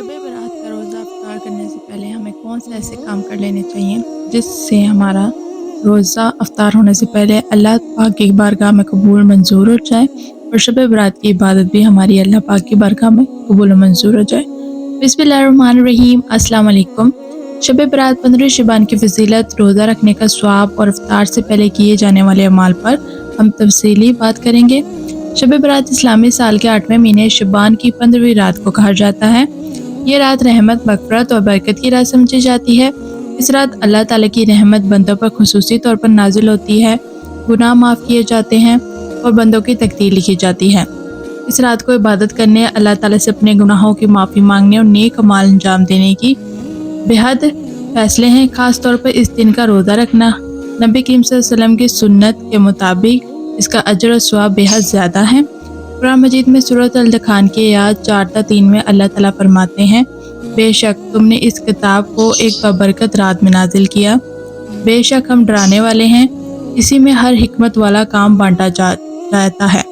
शब बारात का रोज़ा इफ्तार करने से पहले हमें कौन से ऐसे काम कर लेने चाहिए जिससे हमारा रोज़ा इफ्तार होने से पहले अल्लाह पाक की बारगाह में कबूल मंजूर हो जाए और शब बारात की इबादत भी हमारी अल्लाह पाक की बारगाह में कबूल मंजूर हो जाए। बिस्मिल्लाहिर्रहमानिर्रहीम। अस्सलाम वालेकुम। शब बारात 15 शबान की फजीलत, रोज़ा रखने का स्वाब और इफ्तार से पहले किए जाने वाले अमाल पर हम तफसीली बात करेंगे। शब बारात इस्लामी साल के 8वें महीने शबान की 15वीं रात को कहा जाता है। ये रात रहमत, मग़फ़िरत और बरकत की रात समझी जाती है। इस रात अल्लाह ताला की रहमत बंदों पर खुसूसी तौर पर नाज़िल होती है, गुनाह माफ़ किए जाते हैं और बंदों की तकदीर लिखी जाती है। इस रात को इबादत करने, अल्लाह ताला से अपने गुनाहों की माफ़ी मांगने और नेक अमाल अंजाम देने की बेहद फ़ैसले हैं। ख़ास तौर पर इस दिन का रोज़ा रखना नबी करीम सल्लल्लाहु अलैहि वसल्लम की सुन्नत के मुताबिक इसका अजर और सवाब बेहद ज़्यादा है। कुरान मजीद में सूरत अल-दखान के आयत 4-3 में अल्लाह ताला फरमाते हैं, बेशक तुमने इस किताब को एक बबरकत रात में नाजिल किया। बेशक हम डराने वाले हैं, इसी में हर हिकमत वाला काम बांटा जाता है।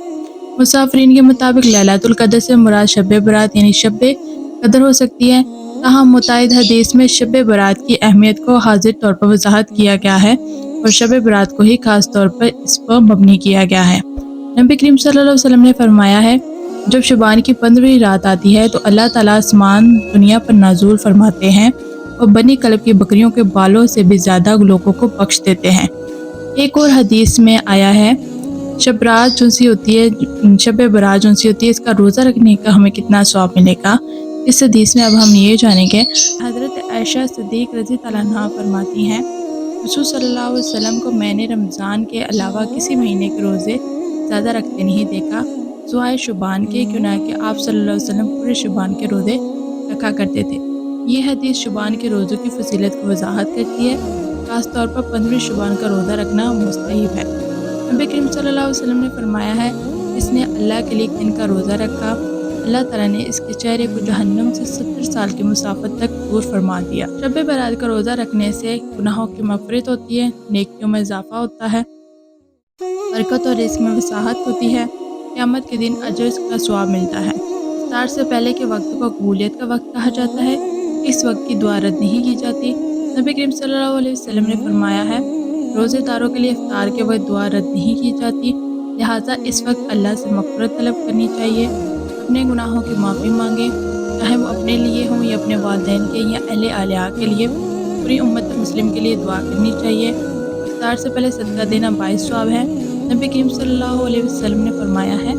मुसाफरीन के मुताबिक लैलतुल कद्र से मुराद शब बारात यानी शब कद्र हो सकती है। ताहम मुतायद हदीस में शब बारात की अहमियत को हाजिर तौर पर वजाहत किया गया है और शब बारात को ही खास तौर पर इस पर मबनी किया गया है। नबी करीम सल्लल्लाहु अलैहि वसल्लम ने फरमाया है, जब शबान की 15वीं रात आती है तो अल्लाह ताला आसमान दुनिया पर नाज़ुल फरमाते हैं और बनी कल्ब की बकरियों के बालों से भी ज़्यादा लोगों को बख्श देते हैं। एक और हदीस में आया है, शब बारात जुनसी होती है, शब बारात जुनसी होती है, इसका रोज़ा रखने का हमें कितना सवाब मिलेगा। इस हदीस में अब हम ये जानेंगे। हज़रत आयशा सिद्दीक़ रज़ी अल्लाह अन्हा फरमाती हैं, रसूल सल्लल्लाहु अलैहि वसल्लम को मैंने रमज़ान के अलावा किसी महीने के रोज़े ज़्यादा रखते नहीं देखा सिवाय शुबान के, क्योंकि कि आप सल्लल्लाहु अलैहि वसल्लम पूरे शुबान के रोज़े रखा करते थे। ये हदीस शुबान के रोज़ों की फजीलत को वजाहत करती है। ख़ास तौर पर 15वीं शुबान का रोज़ा रखना मुस्तहब है। नबी करीम सल्लल्लाहु अलैहि वसल्लम ने फरमाया है, जिसने अल्लाह के लिए एक दिन का रोज़ा रखा, अल्लाह ताला ने इसके चेहरे को जहन्नम से 70 साल की मुसाफत तक दूर फरमा दिया। शब बारात का रोज़ा रखने से गुनाहों की मग़फ़िरत होती है, नेकियों में इजाफ़ा होता है, बरकत और रिज़्क़ में वसाअत होती है, क़यामत के दिन अजर का सवाब मिलता है। इफ्तार से पहले के वक्त को कबूलियत का वक्त कहा जाता है। इस वक्त की दुआ रद्द नहीं की जाती। नबी करीम सल्लल्लाहु अलैहि वसल्लम ने फरमाया है, रोज़ेदारों के लिए इफ्तार के वक्त दुआ रद्द नहीं की जाती, लिहाजा इस वक्त अल्लाह से मग़फ़िरत तलब करनी चाहिए, अपने गुनाहों की माफ़ी मांगे, चाहे वो अपने लिए हों या अपने वालिदैन के या अहले आलिया के लिए। पूरी उम्मत मुस्लिम के लिए दुआ करनी चाहिए। इफ्तार से पहले सदका देना बाइस सवाब है। नबी करीम सल्लल्लाहु अलैहि वसल्लम ने फरमाया है,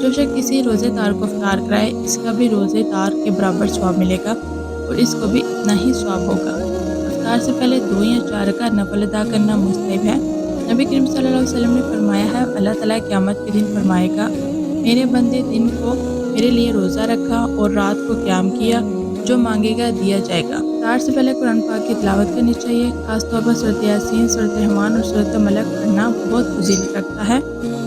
जो शख्स किसी रोज़ेदार को इफ्तार कराए, इसका भी रोज़ेदार के बराबर सवाब मिलेगा और इसको भी इतना ही सवाब होगा। इफ्तार से पहले 2 या 4 रकात नफल अदा करना मुस्तहब है। नबी करीम सल्लल्लाहु अलैहि वसल्लम ने फरमाया है, अल्लाह ताला क़यामत के दिन फरमाएगा, मेरे बंदे दिन को मेरे लिए रोज़ा रखा और रात को क़याम किया, जो मांगेगा दिया जाएगा। इफ्तार से पहले कुरान पाक की तिलावत करनी चाहिए। खास तौर पर सूरत यासीन, सूरत रहमान और सूरत मलक पढ़ना बहुत फजीलत रखता है।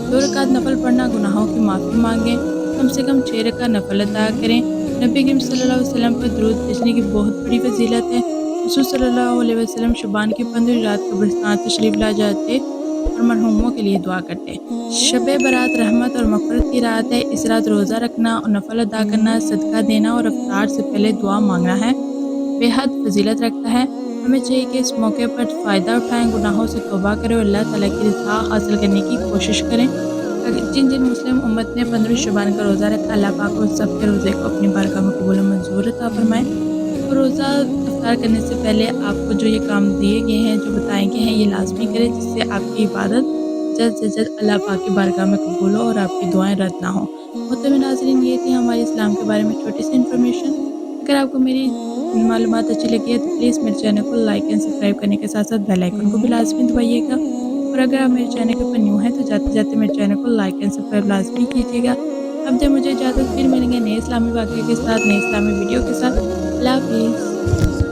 2 रकात नफल पढ़ना, गुनाहों की माफ़ी मांगे, कम से कम 6 रकात नफल अदा करें। नबी करीम सल्लल्लाहु अलैहि वसल्लम पर दुरूद भेजने की बहुत बड़ी फजीलत है। रसूल सल्लल्लाहु अलैहि वसल्लम शुबान की 15वीं रात कब्रिस्तान तशरीफ़ ला जाते और मरहूमों के लिए दुआ करते। शब बारात रहमत और मग़फ़िरत की रात है। इस रात रोज़ा रखना और नफल अदा करना, सदका देना और इफ्तार से पहले दुआ मांगना है बेहद फजीलत रखता है। हमें चाहिए कि इस मौके पर फ़ायदा उठाएं, गुनाहों से तौबा करें और अल्लाह ताला की रिज़ा हासिल करने की कोशिश करें। जिन जिन मुस्लिम उम्मत ने 15वीं शुबान का रोज़ा रखा, अल्लाह पाक उन सब के रोज़े को अपनी बारगाह में कबूल मंजूर अता फरमाए। तो रोज़ा इफ्तार करने से पहले आपको जो ये काम दिए गए हैं, जो बताए गए हैं, ये लाजमी करें, जिससे आपकी इबादत जल्द से जल्द अल्लाह पाक की बारगाह में कबूल हो और आपकी दुआएं रद्द ना हो। मोहतरम नाज़रीन, ये थी हमारे इस्लाम के बारे में छोटी सी इन्फॉर्मेशन। अगर आपको मेरी मालूमात अच्छी लगी है तो प्लीज़ मेरे चैनल को लाइक एंड सब्सक्राइब करने के साथ साथ बेल आइकन को भी लाजमी दबाइएगा। और अगर आप मेरे चैनल के ऊपर न्यू हैं तो जाते जाते मेरे चैनल को लाइक एंड सब्सक्राइब लाजमी कीजिएगा। अब दे मुझे इजाज़त, फिर मिलेंगे नए इस्लामी वाक़े के साथ, नए इस्लामी वीडियो के साथ। अल्लाह हाफ़िज़।